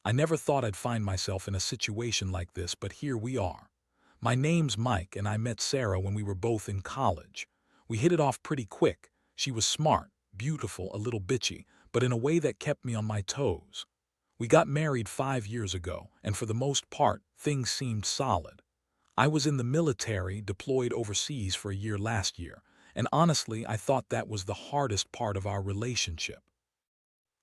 I never thought I'd find myself in a situation like this, but here we are. My name's Mike, and I met Sarah when we were both in college. We hit it off pretty quick. She was smart, beautiful, a little bitchy, but in a way that kept me on my toes. We got married 5 years ago, and for the most part, things seemed solid. I was in the military, deployed overseas for a year last year, and honestly, I thought that was the hardest part of our relationship.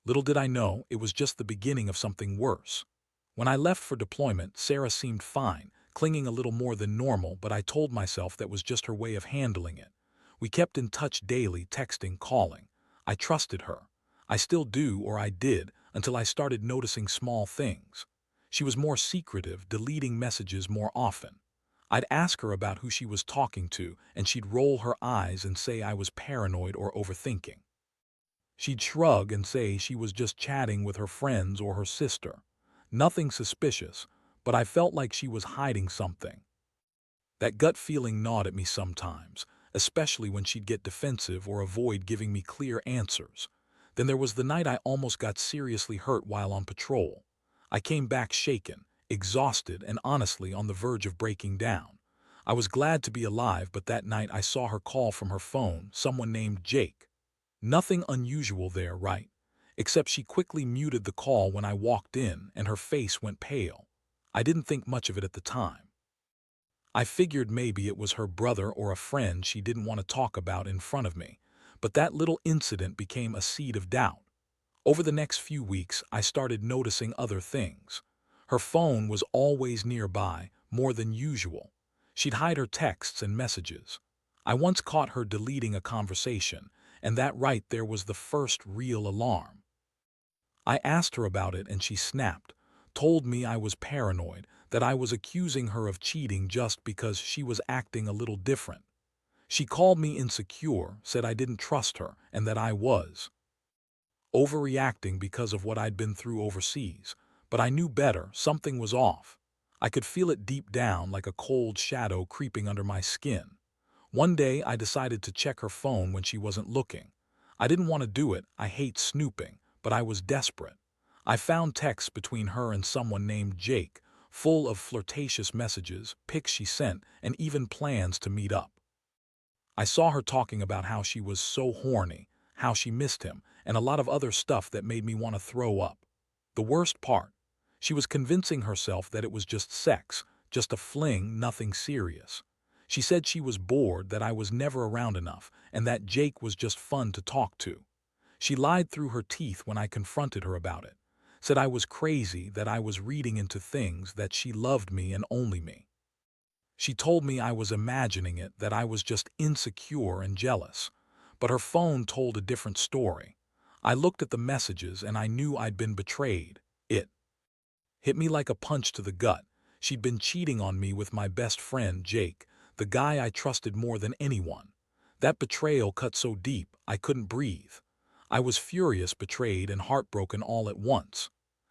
Little did I know, it was just the beginning of something worse. When I left for deployment, Sarah seemed fine, clinging a little more than normal, but I told myself that was just her way of handling it. We kept in touch daily, texting, calling. I trusted her. I still do, or I did, until I started noticing small things. She was more secretive, deleting messages more often. I'd ask her about who she was talking to, and she'd roll her eyes and say I was paranoid or overthinking. She'd shrug and say she was just chatting with her friends or her sister. Nothing suspicious, but I felt like she was hiding something. That gut feeling gnawed at me sometimes, especially when she'd get defensive or avoid giving me clear answers. Then there was the night I almost got seriously hurt while on patrol. I came back shaken, exhausted, and honestly on the verge of breaking down. I was glad to be alive, but that night I saw her call from her phone, someone named Jake. Nothing unusual there, right? Except she quickly muted the call when I walked in, and her face went pale. I didn't think much of it at the time. I figured maybe it was her brother or a friend she didn't want to talk about in front of me, but that little incident became a seed of doubt. Over the next few weeks, I started noticing other things. Her phone was always nearby, more than usual. She'd hide her texts and messages. I once caught her deleting a conversation, and that right there was the first real alarm. I asked her about it and she snapped, told me I was paranoid, that I was accusing her of cheating just because she was acting a little different. She called me insecure, said I didn't trust her, and that I was overreacting because of what I'd been through overseas. But I knew better, something was off. I could feel it deep down like a cold shadow creeping under my skin. One day I decided to check her phone when she wasn't looking. I didn't want to do it, I hate snooping, but I was desperate. I found texts between her and someone named Jake, full of flirtatious messages, pics she sent, and even plans to meet up. I saw her talking about how she was so horny, how she missed him, and a lot of other stuff that made me want to throw up. The worst part, she was convincing herself that it was just sex, just a fling, nothing serious. She said she was bored, that I was never around enough, and that Jake was just fun to talk to. She lied through her teeth when I confronted her about it. Said I was crazy, that I was reading into things, that she loved me and only me. She told me I was imagining it, that I was just insecure and jealous. But her phone told a different story. I looked at the messages and I knew I'd been betrayed. It hit me like a punch to the gut. She'd been cheating on me with my best friend, Jake, the guy I trusted more than anyone. That betrayal cut so deep, I couldn't breathe. I was furious, betrayed, and heartbroken all at once.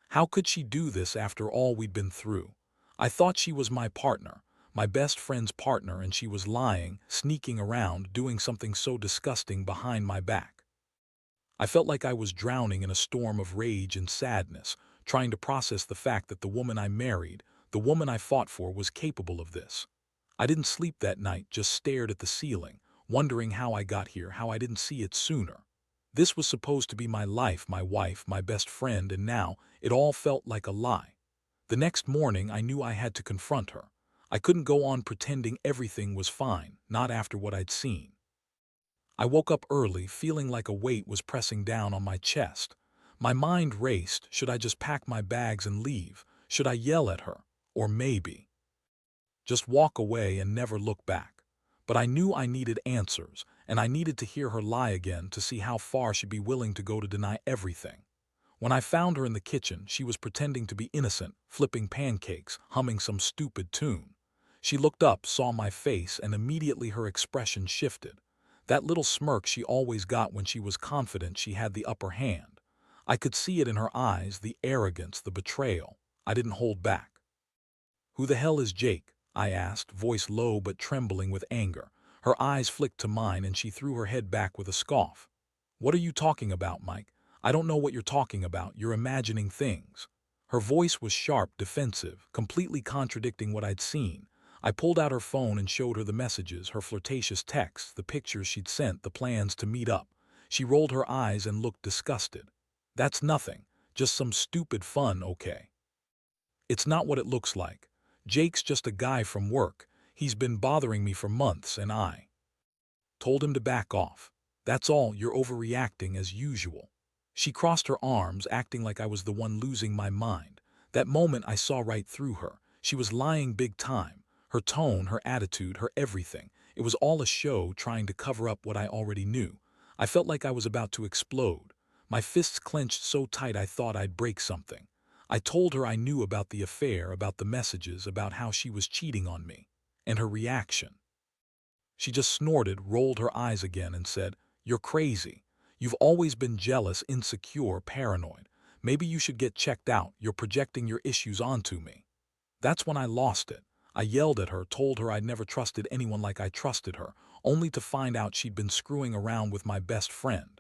How could she do this after all we'd been through? I thought she was my partner, my best friend's partner, and she was lying, sneaking around, doing something so disgusting behind my back. I felt like I was drowning in a storm of rage and sadness, trying to process the fact that the woman I married, the woman I fought for, was capable of this. I didn't sleep that night, just stared at the ceiling, wondering how I got here, how I didn't see it sooner. This was supposed to be my life, my wife, my best friend, and now it all felt like a lie. The next morning, I knew I had to confront her. I couldn't go on pretending everything was fine, not after what I'd seen. I woke up early, feeling like a weight was pressing down on my chest. My mind raced. Should I just pack my bags and leave? Should I yell at her? Or maybe just walk away and never look back? But I knew I needed answers, and I needed to hear her lie again to see how far she'd be willing to go to deny everything. When I found her in the kitchen, she was pretending to be innocent, flipping pancakes, humming some stupid tune. She looked up, saw my face, and immediately her expression shifted. That little smirk she always got when she was confident she had the upper hand. I could see it in her eyes, the arrogance, the betrayal. I didn't hold back. "Who the hell is Jake?" I asked, voice low but trembling with anger. Her eyes flicked to mine and she threw her head back with a scoff. "What are you talking about, Mike? I don't know what you're talking about. You're imagining things." Her voice was sharp, defensive, completely contradicting what I'd seen. I pulled out her phone and showed her the messages, her flirtatious texts, the pictures she'd sent, the plans to meet up. She rolled her eyes and looked disgusted. That's nothing. Just some stupid fun, okay? It's not what it looks like. Jake's just a guy from work. He's been bothering me for months and I told him to back off. That's all, you're overreacting as usual. She crossed her arms, acting like I was the one losing my mind. That moment I saw right through her. She was lying big time. Her tone, her attitude, her everything. It was all a show trying to cover up what I already knew. I felt like I was about to explode. My fists clenched so tight I thought I'd break something. I told her I knew about the affair, about the messages, about how she was cheating on me. And her reaction. She just snorted, rolled her eyes again, and said, "You're crazy. You've always been jealous, insecure, paranoid. Maybe you should get checked out. You're projecting your issues onto me." That's when I lost it. I yelled at her, told her I'd never trusted anyone like I trusted her, only to find out she'd been screwing around with my best friend.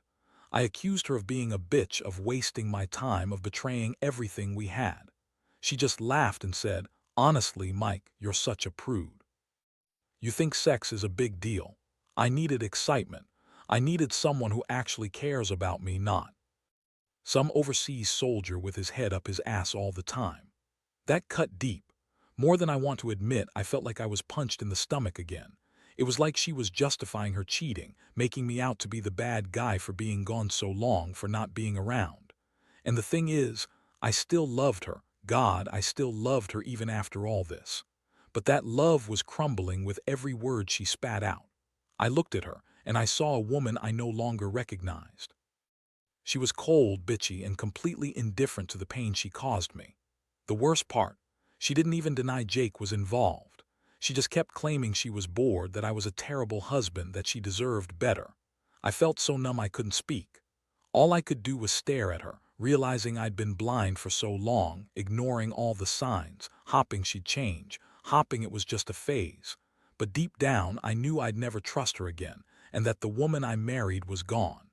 I accused her of being a bitch, of wasting my time, of betraying everything we had. She just laughed and said, "Honestly, Mike, you're such a prude. You think sex is a big deal. I needed excitement. I needed someone who actually cares about me, not some overseas soldier with his head up his ass all the time." That cut deep. More than I want to admit, I felt like I was punched in the stomach again. It was like she was justifying her cheating, making me out to be the bad guy for being gone so long, for not being around. And the thing is, I still loved her. God, I still loved her even after all this. But that love was crumbling with every word she spat out. I looked at her, and I saw a woman I no longer recognized. She was cold, bitchy, and completely indifferent to the pain she caused me. The worst part, she didn't even deny Jake was involved. She just kept claiming she was bored, that I was a terrible husband, that she deserved better. I felt so numb I couldn't speak. All I could do was stare at her, realizing I'd been blind for so long, ignoring all the signs, hoping she'd change, hoping it was just a phase. But deep down, I knew I'd never trust her again, and that the woman I married was gone.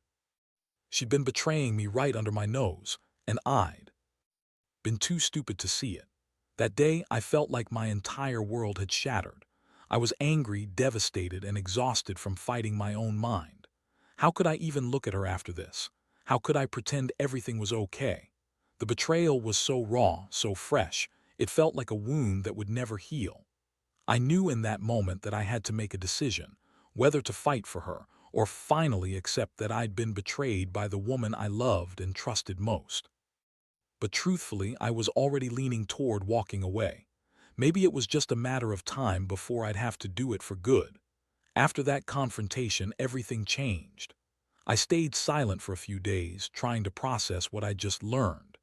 She'd been betraying me right under my nose, and I'd been too stupid to see it. That day, I felt like my entire world had shattered. I was angry, devastated, and exhausted from fighting my own mind. How could I even look at her after this? How could I pretend everything was okay? The betrayal was so raw, so fresh, it felt like a wound that would never heal. I knew in that moment that I had to make a decision, whether to fight for her or finally accept that I'd been betrayed by the woman I loved and trusted most. But truthfully, I was already leaning toward walking away. Maybe it was just a matter of time before I'd have to do it for good. After that confrontation, everything changed. I stayed silent for a few days, trying to process what I'd just learned.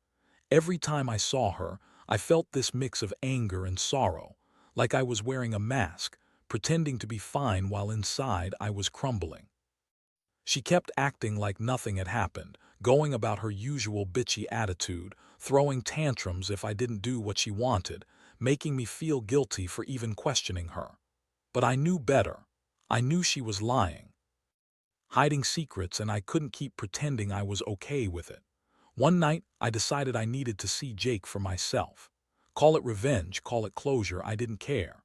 Every time I saw her, I felt this mix of anger and sorrow, like I was wearing a mask, pretending to be fine while inside I was crumbling. She kept acting like nothing had happened, going about her usual bitchy attitude, throwing tantrums if I didn't do what she wanted, making me feel guilty for even questioning her. But I knew better. I knew she was lying, hiding secrets, and I couldn't keep pretending I was okay with it. One night, I decided I needed to see Jake for myself. Call it revenge, call it closure, I didn't care.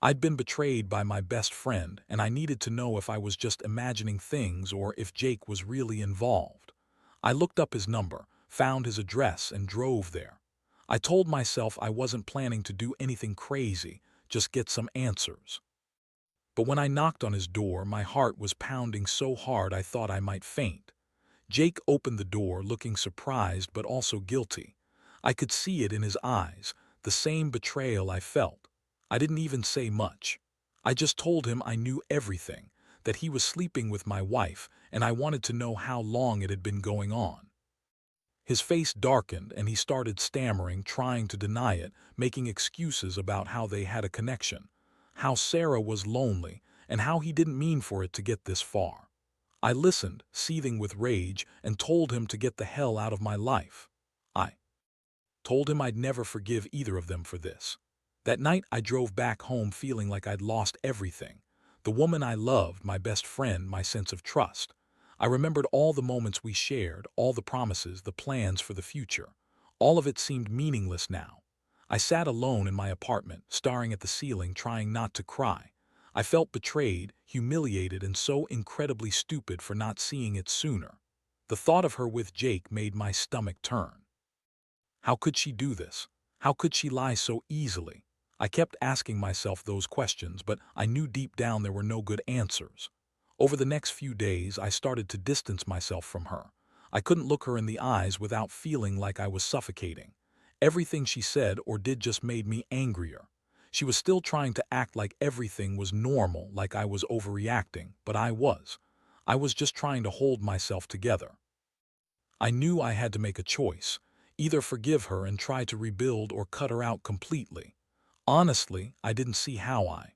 I'd been betrayed by my best friend, and I needed to know if I was just imagining things or if Jake was really involved. I looked up his number, found his address, and drove there. I told myself I wasn't planning to do anything crazy, just get some answers. But when I knocked on his door, my heart was pounding so hard I thought I might faint. Jake opened the door, looking surprised but also guilty. I could see it in his eyes, the same betrayal I felt. I didn't even say much. I just told him I knew everything, that he was sleeping with my wife, and I wanted to know how long it had been going on. His face darkened and he started stammering, trying to deny it, making excuses about how they had a connection, how Sarah was lonely, and how he didn't mean for it to get this far. I listened, seething with rage, and told him to get the hell out of my life. I told him I'd never forgive either of them for this. That night I drove back home feeling like I'd lost everything. The woman I loved, my best friend, my sense of trust. I remembered all the moments we shared, all the promises, the plans for the future. All of it seemed meaningless now. I sat alone in my apartment, staring at the ceiling, trying not to cry. I felt betrayed, humiliated, and so incredibly stupid for not seeing it sooner. The thought of her with Jake made my stomach turn. How could she do this? How could she lie so easily? I kept asking myself those questions, but I knew deep down there were no good answers. Over the next few days, I started to distance myself from her. I couldn't look her in the eyes without feeling like I was suffocating. Everything she said or did just made me angrier. She was still trying to act like everything was normal, like I was overreacting, but I was. I was just trying to hold myself together. I knew I had to make a choice, either forgive her and try to rebuild or cut her out completely. Honestly, I didn't see how I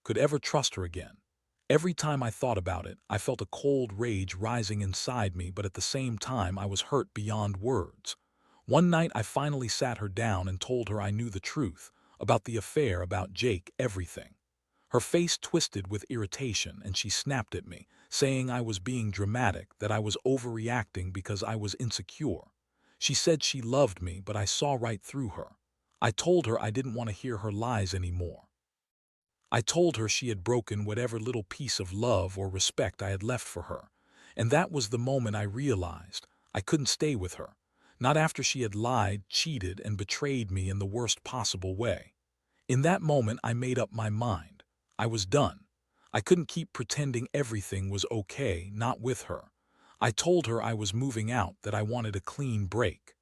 could ever trust her again. Every time I thought about it, I felt a cold rage rising inside me, but at the same time I was hurt beyond words. One night I finally sat her down and told her I knew the truth, about the affair, about Jake, everything. Her face twisted with irritation and she snapped at me, saying I was being dramatic, that I was overreacting because I was insecure. She said she loved me, but I saw right through her. I told her I didn't want to hear her lies anymore. I told her she had broken whatever little piece of love or respect I had left for her. And that was the moment I realized I couldn't stay with her. Not after she had lied, cheated, and betrayed me in the worst possible way. In that moment, I made up my mind. I was done. I couldn't keep pretending everything was okay, not with her. I told her I was moving out, that I wanted a clean break.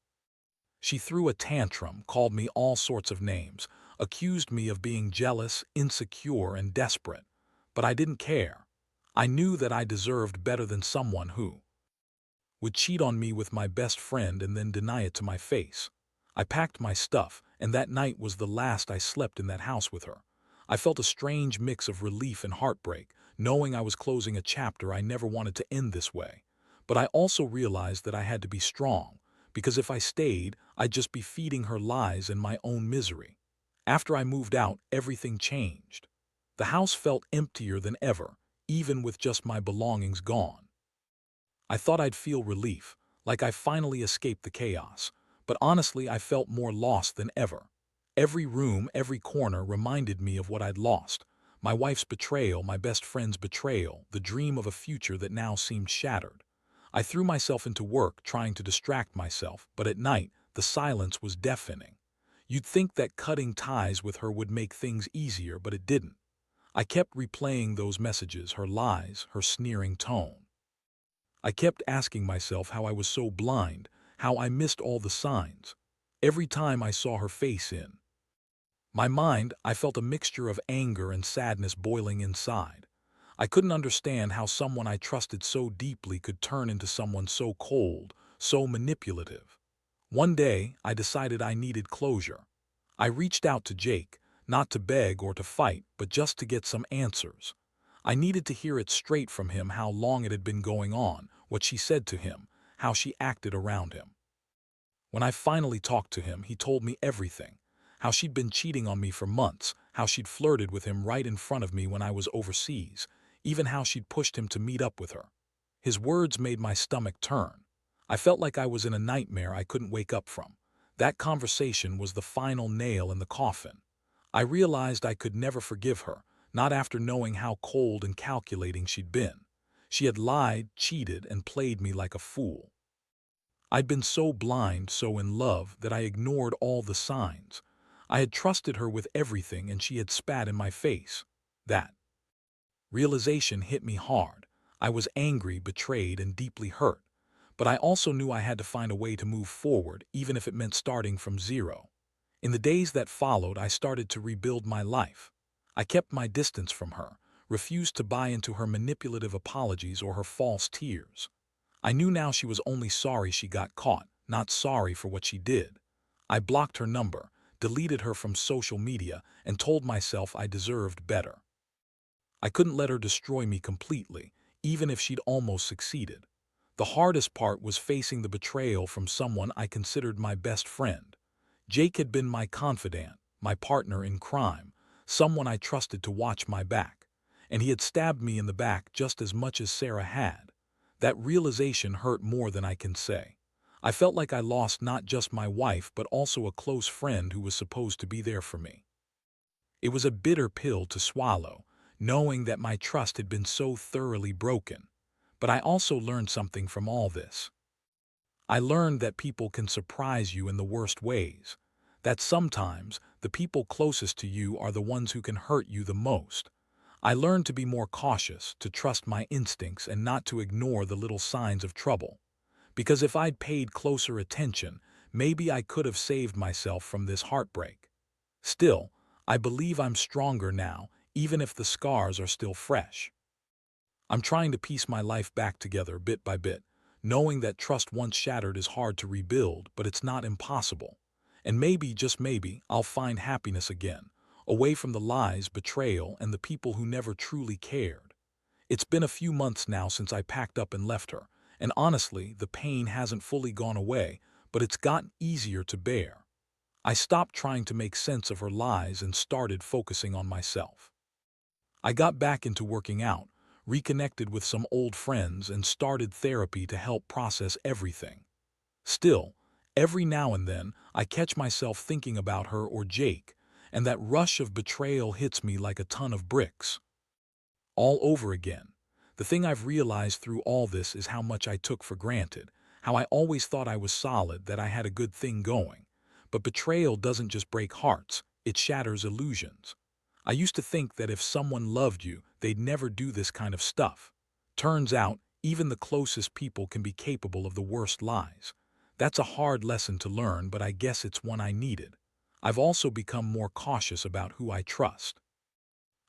She threw a tantrum, called me all sorts of names, accused me of being jealous, insecure, and desperate. But I didn't care. I knew that I deserved better than someone who would cheat on me with my best friend and then deny it to my face. I packed my stuff, and that night was the last I slept in that house with her. I felt a strange mix of relief and heartbreak, knowing I was closing a chapter I never wanted to end this way. But I also realized that I had to be strong, because if I stayed, I'd just be feeding her lies and my own misery. After I moved out, everything changed. The house felt emptier than ever, even with just my belongings gone. I thought I'd feel relief, like I finally escaped the chaos, but honestly I felt more lost than ever. Every room, every corner reminded me of what I'd lost. My wife's betrayal, my best friend's betrayal, the dream of a future that now seemed shattered. I threw myself into work, trying to distract myself, but at night, the silence was deafening. You'd think that cutting ties with her would make things easier, but it didn't. I kept replaying those messages, her lies, her sneering tone. I kept asking myself how I was so blind, how I missed all the signs. Every time I saw her face in my mind, I felt a mixture of anger and sadness boiling inside. I couldn't understand how someone I trusted so deeply could turn into someone so cold, so manipulative. One day, I decided I needed closure. I reached out to Jake, not to beg or to fight, but just to get some answers. I needed to hear it straight from him, how long it had been going on, what she said to him, how she acted around him. When I finally talked to him, he told me everything. How she'd been cheating on me for months, how she'd flirted with him right in front of me when I was overseas, even how she'd pushed him to meet up with her. His words made my stomach turn. I felt like I was in a nightmare I couldn't wake up from. That conversation was the final nail in the coffin. I realized I could never forgive her, not after knowing how cold and calculating she'd been. She had lied, cheated, and played me like a fool. I'd been so blind, so in love, that I ignored all the signs. I had trusted her with everything and she had spat in my face. That realization hit me hard. I was angry, betrayed, and deeply hurt. But I also knew I had to find a way to move forward, even if it meant starting from zero. In the days that followed, I started to rebuild my life. I kept my distance from her, refused to buy into her manipulative apologies or her false tears. I knew now she was only sorry she got caught, not sorry for what she did. I blocked her number, deleted her from social media, and told myself I deserved better. I couldn't let her destroy me completely, even if she'd almost succeeded. The hardest part was facing the betrayal from someone I considered my best friend. Jake had been my confidant, my partner in crime, someone I trusted to watch my back. And he had stabbed me in the back just as much as Sarah had. That realization hurt more than I can say. I felt like I lost not just my wife but also a close friend who was supposed to be there for me. It was a bitter pill to swallow, knowing that my trust had been so thoroughly broken. But I also learned something from all this. I learned that people can surprise you in the worst ways, that sometimes the people closest to you are the ones who can hurt you the most. I learned to be more cautious, to trust my instincts and not to ignore the little signs of trouble. Because if I'd paid closer attention, maybe I could have saved myself from this heartbreak. Still, I believe I'm stronger now, even if the scars are still fresh. I'm trying to piece my life back together bit by bit, knowing that trust once shattered is hard to rebuild, but it's not impossible. And maybe, just maybe, I'll find happiness again, away from the lies, betrayal, and the people who never truly cared. It's been a few months now since I packed up and left her, and honestly, the pain hasn't fully gone away, but it's gotten easier to bear. I stopped trying to make sense of her lies and started focusing on myself. I got back into working out, reconnected with some old friends, and started therapy to help process everything. Still, every now and then, I catch myself thinking about her or Jake, and that rush of betrayal hits me like a ton of bricks. All over again. The thing I've realized through all this is how much I took for granted, how I always thought I was solid, that I had a good thing going. But betrayal doesn't just break hearts, it shatters illusions. I used to think that if someone loved you, they'd never do this kind of stuff. Turns out, even the closest people can be capable of the worst lies. That's a hard lesson to learn, but I guess it's one I needed. I've also become more cautious about who I trust.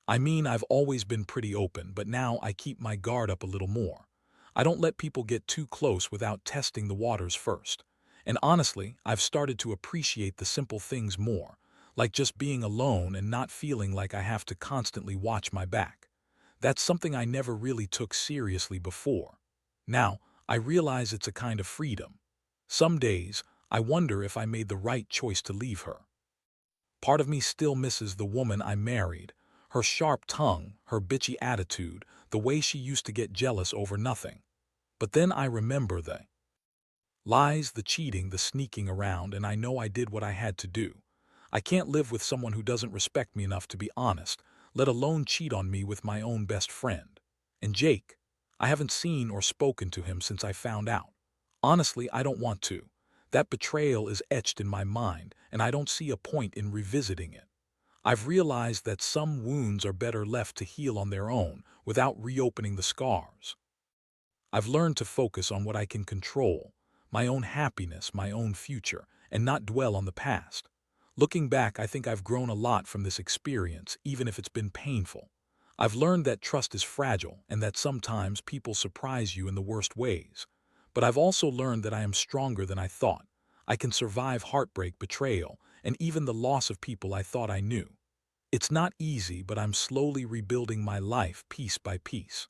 I mean, I've always been pretty open, but now I keep my guard up a little more. I don't let people get too close without testing the waters first. And honestly, I've started to appreciate the simple things more, like just being alone and not feeling like I have to constantly watch my back. That's something I never really took seriously before. Now, I realize it's a kind of freedom. Some days, I wonder if I made the right choice to leave her. Part of me still misses the woman I married, her sharp tongue, her bitchy attitude, the way she used to get jealous over nothing. But then I remember the lies, the cheating, the sneaking around, and I know I did what I had to do. I can't live with someone who doesn't respect me enough to be honest, let alone cheat on me with my own best friend. And Jake, I haven't seen or spoken to him since I found out. Honestly, I don't want to. That betrayal is etched in my mind, and I don't see a point in revisiting it. I've realized that some wounds are better left to heal on their own, without reopening the scars. I've learned to focus on what I can control, my own happiness, my own future, and not dwell on the past. Looking back, I think I've grown a lot from this experience, even if it's been painful. I've learned that trust is fragile and that sometimes people surprise you in the worst ways. But I've also learned that I am stronger than I thought. I can survive heartbreak, betrayal, and even the loss of people I thought I knew. It's not easy, but I'm slowly rebuilding my life piece by piece.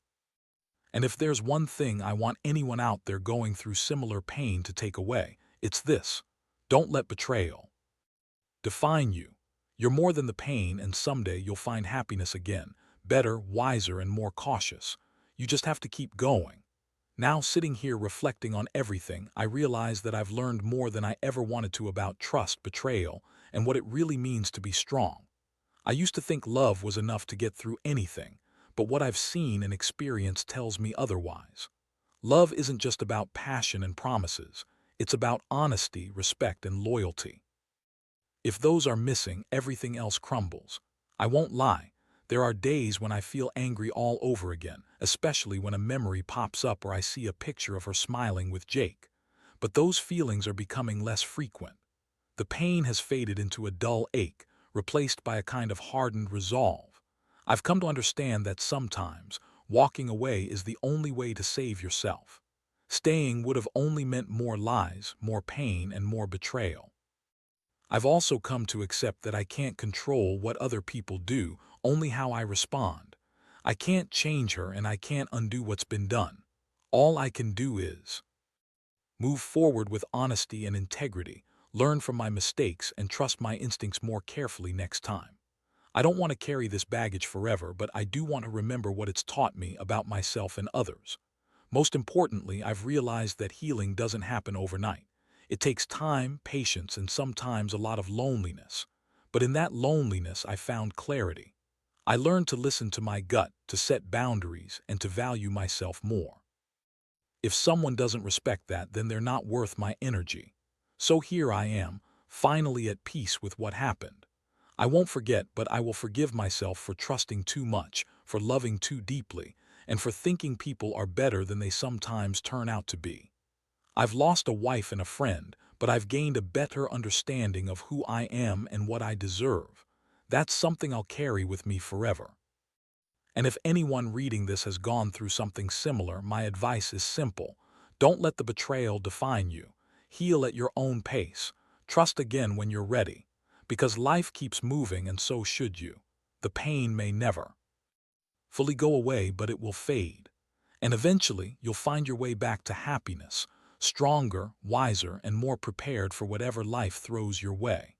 And if there's one thing I want anyone out there going through similar pain to take away, it's this: don't let betrayal define you. You're more than the pain, and someday you'll find happiness again, better, wiser, and more cautious. You just have to keep going. Now, sitting here reflecting on everything, I realize that I've learned more than I ever wanted to about trust, betrayal, and what it really means to be strong. I used to think love was enough to get through anything, but what I've seen and experienced tells me otherwise. Love isn't just about passion and promises. It's about honesty, respect, and loyalty. If those are missing, everything else crumbles. I won't lie. There are days when I feel angry all over again, especially when a memory pops up or I see a picture of her smiling with Jake. But those feelings are becoming less frequent. The pain has faded into a dull ache, replaced by a kind of hardened resolve. I've come to understand that sometimes walking away is the only way to save yourself. Staying would have only meant more lies, more pain, and more betrayal. I've also come to accept that I can't control what other people do, only how I respond. I can't change her and I can't undo what's been done. All I can do is move forward with honesty and integrity, learn from my mistakes, and trust my instincts more carefully next time. I don't want to carry this baggage forever, but I do want to remember what it's taught me about myself and others. Most importantly, I've realized that healing doesn't happen overnight. It takes time, patience, and sometimes a lot of loneliness. But in that loneliness, I found clarity. I learned to listen to my gut, to set boundaries, and to value myself more. If someone doesn't respect that, then they're not worth my energy. So here I am, finally at peace with what happened. I won't forget, but I will forgive myself for trusting too much, for loving too deeply, and for thinking people are better than they sometimes turn out to be. I've lost a wife and a friend, but I've gained a better understanding of who I am and what I deserve. That's something I'll carry with me forever. And if anyone reading this has gone through something similar, my advice is simple. Don't let the betrayal define you. Heal at your own pace. Trust again when you're ready. Because life keeps moving and so should you. The pain may never fully go away, but it will fade. And eventually, you'll find your way back to happiness, stronger, wiser, and more prepared for whatever life throws your way.